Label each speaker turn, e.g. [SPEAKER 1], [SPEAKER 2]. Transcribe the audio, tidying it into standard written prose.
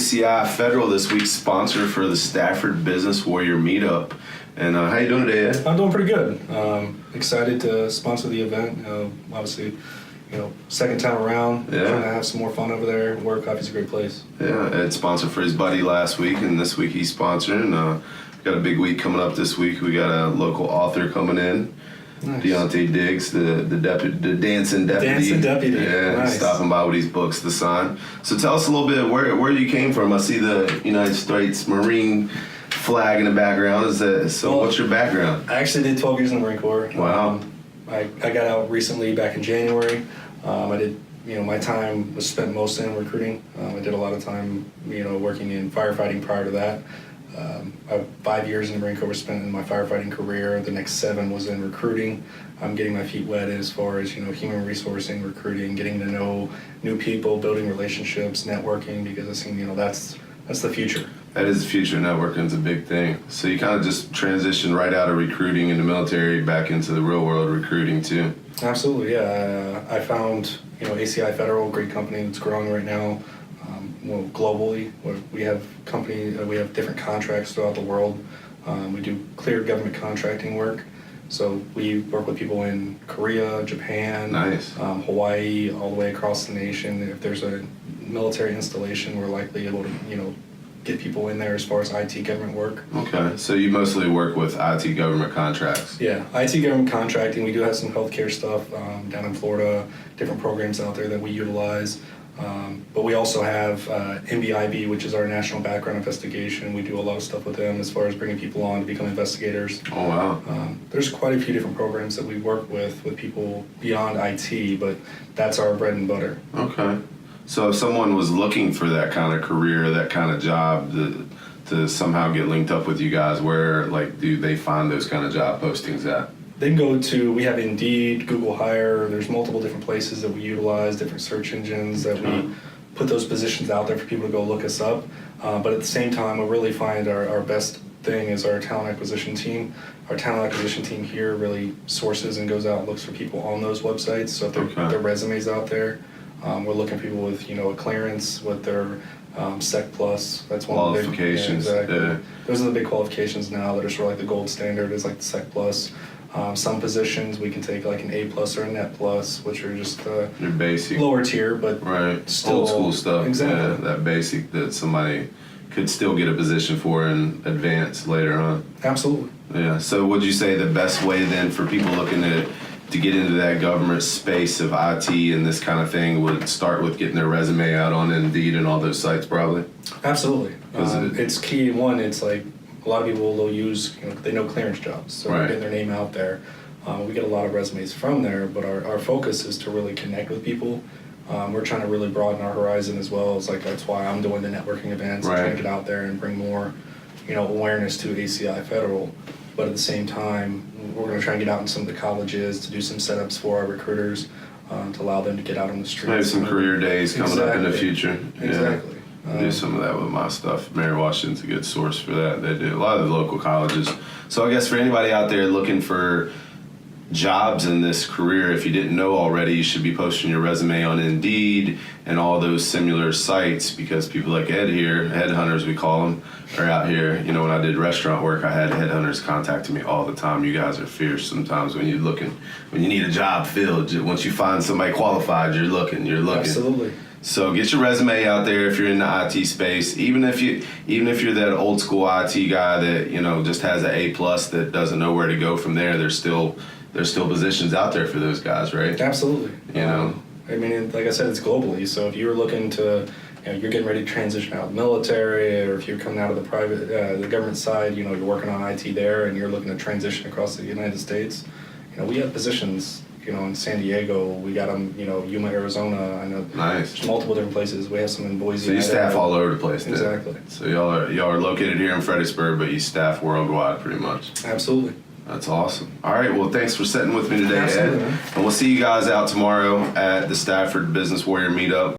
[SPEAKER 1] ACI Federal, this week's sponsor for the Stafford Business Warrior Meetup. And how you doing today, Ed?
[SPEAKER 2] I'm doing pretty good. Excited to sponsor the event. Obviously, second time around.
[SPEAKER 1] Yeah.
[SPEAKER 2] Trying to have some more fun over there. Warrior Coffee's a great place.
[SPEAKER 1] Yeah, Ed sponsored for his buddy last week, and this week he's sponsoring. We got a big week coming up this week. We got a local author coming in.
[SPEAKER 2] Nice.
[SPEAKER 1] Deontay Diggs, the dancing deputy.
[SPEAKER 2] Dancing deputy.
[SPEAKER 1] Yeah,
[SPEAKER 2] Nice.
[SPEAKER 1] stopping by with these books to sign. So tell us a little bit where you came from. I see the United States Marine flag in the background. What's your background?
[SPEAKER 2] I actually did 12 years in the Marine Corps.
[SPEAKER 1] Wow.
[SPEAKER 2] I got out recently back in January. I did, my time was spent mostly in recruiting. I did a lot of time, working in firefighting prior to that. 5 years in the Marine Corps was spent in my firefighting career. The next 7 was in recruiting. I'm getting my feet wet as far as, human resourcing, recruiting, getting to know new people, building relationships, networking, because I think, that's the future.
[SPEAKER 1] That is the future. Networking's a big thing. So you kind of just transitioned right out of recruiting in the military back into the real world recruiting too.
[SPEAKER 2] Absolutely, yeah. I found, ACI Federal, a great company that's growing right now. Globally, we have different contracts throughout the world. We do clear government contracting work. So we work with people in Korea, Japan,
[SPEAKER 1] Nice.
[SPEAKER 2] Hawaii, all the way across the nation. If there's a military installation, we're likely able to, get people in there as far as IT government work.
[SPEAKER 1] Okay, so you mostly work with IT government contracts.
[SPEAKER 2] Yeah, IT government contracting. We do have some healthcare stuff down in Florida, different programs out there that we utilize. But we also have NBIB, which is our National Background Investigation. We do a lot of stuff with them as far as bringing people on to become investigators.
[SPEAKER 1] Oh, wow.
[SPEAKER 2] There's quite a few different programs that we work with people beyond IT, but that's our bread and butter.
[SPEAKER 1] Okay. So if someone was looking for that kind of career, that kind of job, to somehow get linked up with you guys, where do they find those kind of job postings at?
[SPEAKER 2] They can we have Indeed, Google Hire, there's multiple different places that we utilize, different search engines that we put those positions out there for people to go look us up. But at the same time, we really find our best thing is our talent acquisition team. Our talent acquisition team here really sources and goes out and looks for people on those websites. So if their resumes out there, we're looking for people with, a clearance, with their Sec Plus. That's one of the big
[SPEAKER 1] qualifications. Yeah.
[SPEAKER 2] Those are the big qualifications now that are sort of the gold standard is the Sec Plus. Some positions we can take an A plus or a Net Plus, which are just
[SPEAKER 1] your basic
[SPEAKER 2] lower tier, but
[SPEAKER 1] right,
[SPEAKER 2] still
[SPEAKER 1] old school stuff.
[SPEAKER 2] Exactly.
[SPEAKER 1] Yeah, that basic that somebody could still get a position for and advance later on.
[SPEAKER 2] Absolutely.
[SPEAKER 1] Yeah. So would you say the best way then for people looking to get into that government space of IT and this kind of thing would start with getting their resume out on Indeed and all those sites probably?
[SPEAKER 2] Absolutely. It's key. One, it's a lot of people will use, they know clearance jobs, so they're getting their name out there. We get a lot of resumes from there, but our focus is to really connect with people. We're trying to really broaden our horizon as well. It's that's why I'm doing the networking events, and trying to get out there and bring more, awareness to ACI Federal. But at the same time, we're going to try and get out in some of the colleges to do some setups for our recruiters to allow them to get out on the streets.
[SPEAKER 1] Maybe some career days coming up in the future.
[SPEAKER 2] Exactly.
[SPEAKER 1] Yeah. Do some of that with my stuff. Mary Washington's a good source for that. They do a lot of the local colleges. So I guess for anybody out there looking for jobs in this career, if you didn't know already, you should be posting your resume on Indeed and all those similar sites, because people like Ed here, headhunters we call them, are out here. When I did restaurant work, I had headhunters contacting me all the time. You guys are fierce sometimes when you need a job filled. Once you find somebody qualified, you're looking.
[SPEAKER 2] Absolutely.
[SPEAKER 1] So get your resume out there if you're in the IT space. Even if you're that old school IT guy that just has an A plus that doesn't know where to go from there, there's still positions out there for those guys, right?
[SPEAKER 2] Absolutely. Like I said, it's globally. So if you're looking to, you're getting ready to transition out of the military, or if you're coming out of the private, the government side, you're working on IT there, and you're looking to transition across the United States, we have positions. In San Diego, we got them, Yuma, Arizona. I know
[SPEAKER 1] nice.
[SPEAKER 2] There's multiple different places. We have some in Boise.
[SPEAKER 1] So you staff all over the place then.
[SPEAKER 2] Exactly.
[SPEAKER 1] So y'all are located here in Fredericksburg, but you staff worldwide pretty much.
[SPEAKER 2] Absolutely.
[SPEAKER 1] That's awesome. All right, well, thanks for sitting with me today,
[SPEAKER 2] Absolutely,
[SPEAKER 1] Ed.
[SPEAKER 2] man.
[SPEAKER 1] And we'll see you guys out tomorrow at the Stafford Business Warrior Meetup.